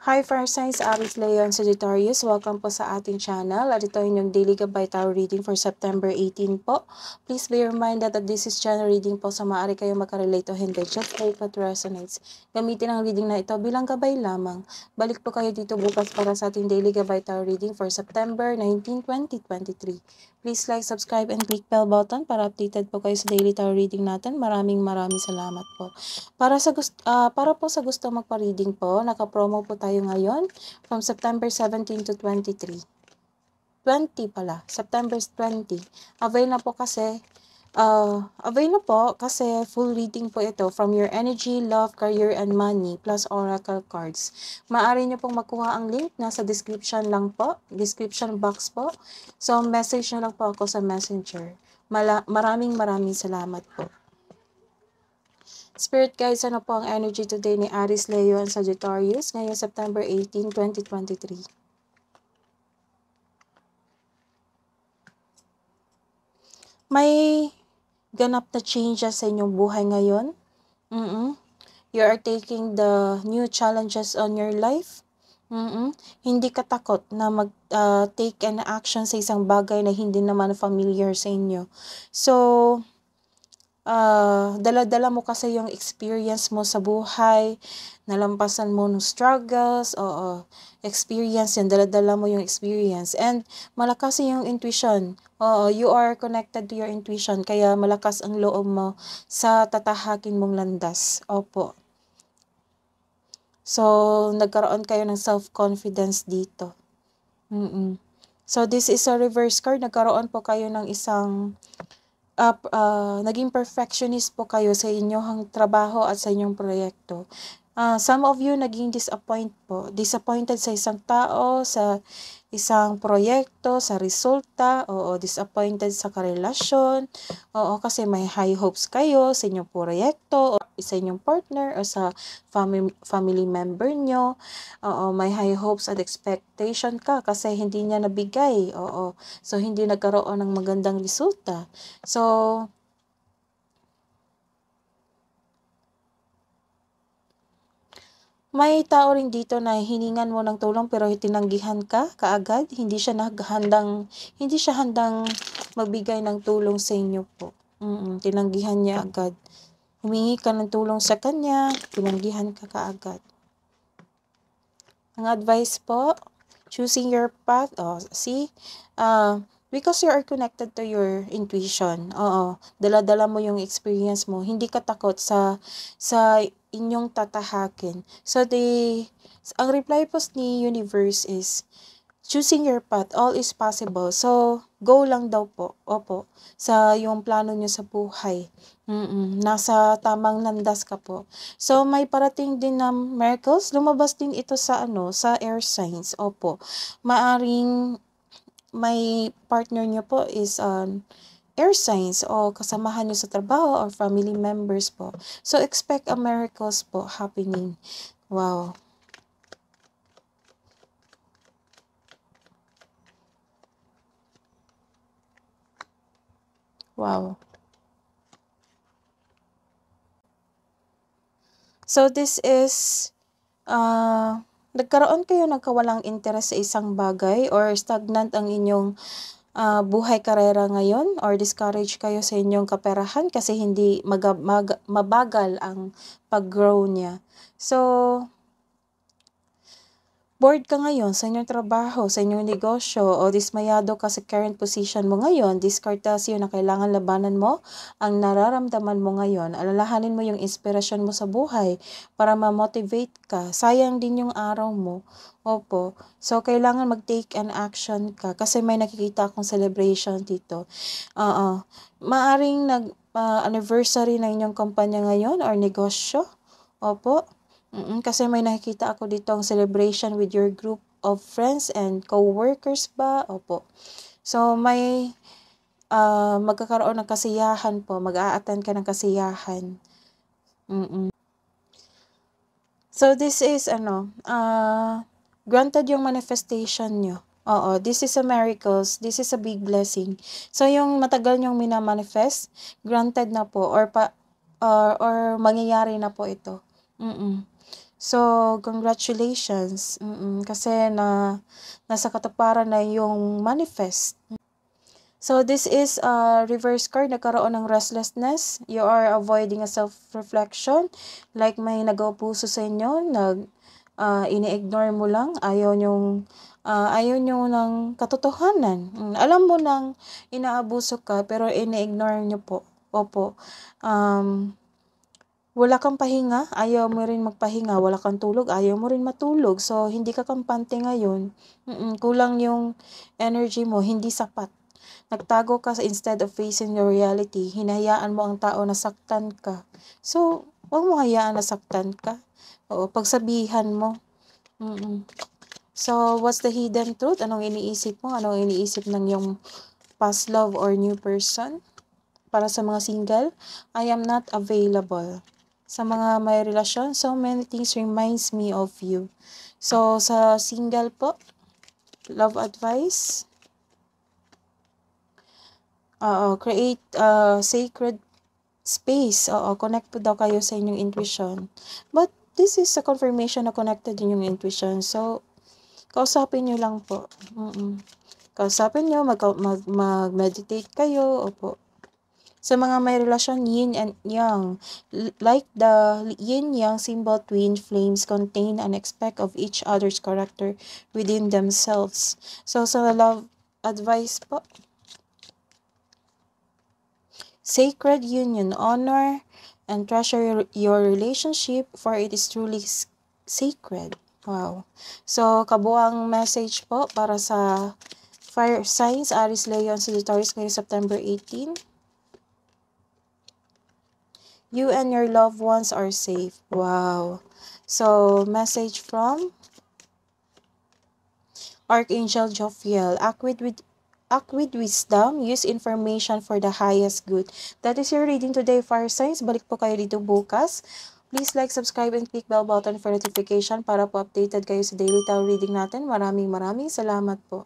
Hi Fire Signs, Aries Leon Sagittarius. Welcome po sa ating channel. At ito yung Daily Gabay Tarot Reading for September 18 po. Please be reminded that this is channel reading po, sa maaari kayo makarelate o hindi. Just like what resonates. Gamitin ang reading na ito bilang gabay lamang. Balik po kayo dito bukas para sa ating Daily Gabay Tarot Reading for September 19, 2023. Please like, subscribe, and click bell button para updated po kayo sa daily tarot reading natin. Maraming salamat po. Para po sa gusto magpa-reading po, naka-promo po tayo ngayon from September 17 to 23. 20 pala, September 20. Avail na po kasi full reading po ito from your energy, love, career, and money plus oracle cards. Maaari nyo pong makuha ang link, nasa description lang po, description box po. So message nyo lang po ako sa messenger. Maraming salamat po. Spirit guides, ano po ang energy today ni Aries, Leo, and Sagittarius ngayong September 18, 2023? May ganap na changes sa inyong buhay ngayon. You are taking the new challenges on your life. Hindi ka takot na mag-take an action sa isang bagay na hindi naman familiar sa inyo. So, dala-dala mo kasi yung experience mo sa buhay, nalampasan mo ng struggles, experience yan, dala-dala mo yung experience, and malakas yung intuition, you are connected to your intuition, kaya malakas ang loob mo sa tatahakin mong landas, opo. So, nagkaroon kayo ng self-confidence dito. So, this is a reverse card, nagkaroon po kayo ng isang naging perfectionist po kayo sa inyong trabaho at sa inyong proyekto. Some of you naging disappointed sa isang tao, sa isang proyekto, sa resulta, disappointed sa karelasyon, kasi may high hopes kayo sa inyong proyekto, o sa inyong partner, o sa family member nyo, may high hopes at expectation ka kasi hindi niya nabigay, so hindi nagkaroon ng magandang resulta. So, may tao rin dito na hiningan mo ng tulong pero tinanggihan ka kaagad. Hindi siya handang magbigay ng tulong sa inyo po. Tinanggihan niya agad. Humingi ka ng tulong sa kanya, tinanggihan ka kaagad. Ang advice po, choosing your path. Because you are connected to your intuition. Dala-dala mo yung experience mo. Hindi ka takot sa inyong tatahakin. So, ang reply po ni universe is, choosing your path, all is possible. So, go lang daw po. Opo. Sa yung plano nyo sa buhay. Nasa tamang landas ka po. So, may parating din na miracles. Lumabas din ito sa air signs. Opo. Maaring may partner nyo po is air signs o kasamahan nyo sa trabaho or family members po. So, expect a miracles po happening. Wow. Wow. So, this is, nagkaroon kayo ng kawalang interest sa isang bagay or stagnant ang inyong buhay karera ngayon, or discourage kayo sa inyong kaperahan kasi hindi mabagal ang pag-grow niya. So, bored ka ngayon sa inyong trabaho, sa inyong negosyo, o dismayado ka sa current position mo ngayon, this card tells you na kailangan labanan mo ang nararamdaman mo ngayon. Alalahanin mo yung inspirasyon mo sa buhay para ma-motivate ka. Sayang din yung araw mo. Opo. So, kailangan mag-take an action ka kasi may nakikita akong celebration dito. Maaring anniversary ng inyong kumpanya ngayon or negosyo. Opo. Kasi may nakikita ako dito ang celebration with your group of friends and co-workers ba? Opo. So, may magkakaroon ng kasiyahan po. Mag-a-attend ka ng kasiyahan. So, this is, granted yung manifestation nyo. This is a miracles. This is a big blessing. So, yung matagal nyong minamanifest, granted na po or mangyayari na po ito. So, congratulations. Kasi nasa katuparan na yung manifest. So, this is a reverse card. Nagkaroon ng restlessness. You are avoiding a self-reflection. Like may nag-upuso sa inyo, ini-ignore mo lang. Ayaw nyo ng katotohanan. Alam mo nang inaabuso ka, pero ini-ignore nyo po. Opo. Wala kang pahinga, ayaw mo rin magpahinga, wala kang tulog, ayaw mo rin matulog. So, hindi ka kampante ngayon. Kulang yung energy mo, hindi sapat. Nagtago ka instead of facing your reality. Hinahayaan mo ang tao na saktan ka. So, huwag mo hayaan na saktan ka. Oo, pagsabihan mo. So, what's the hidden truth? Anong iniisip mo? Anong iniisip ng yung past love or new person? Para sa mga single, I am not available. Sa mga may relasyon, so many things reminds me of you. So, sa single po, love advice, create a sacred space. Connect po daw kayo sa inyong intuition. But, this is a confirmation na connected din yung intuition. So, kausapin nyo lang po. Kausapin nyo, mag-meditate kayo, opo. Sa mga may relasyon, yin and yang. Like the yin-yang symbol, twin flames contain an aspect of each other's character within themselves. So, sa love advice po, sacred union, honor and treasure your relationship, for it is truly sacred. Wow. So, kabuang message po para sa fire signs, Aries, Leo, and Sagittarius ngayong September 18. You and your loved ones are safe. Wow. So, message from Archangel Jophiel. Act with wisdom. Use information for the highest good. That is your reading today, fire signs. Balik po kayo dito bukas. Please like, subscribe, and click bell button for notification para po updated kayo sa daily tarot reading natin. Maraming salamat po.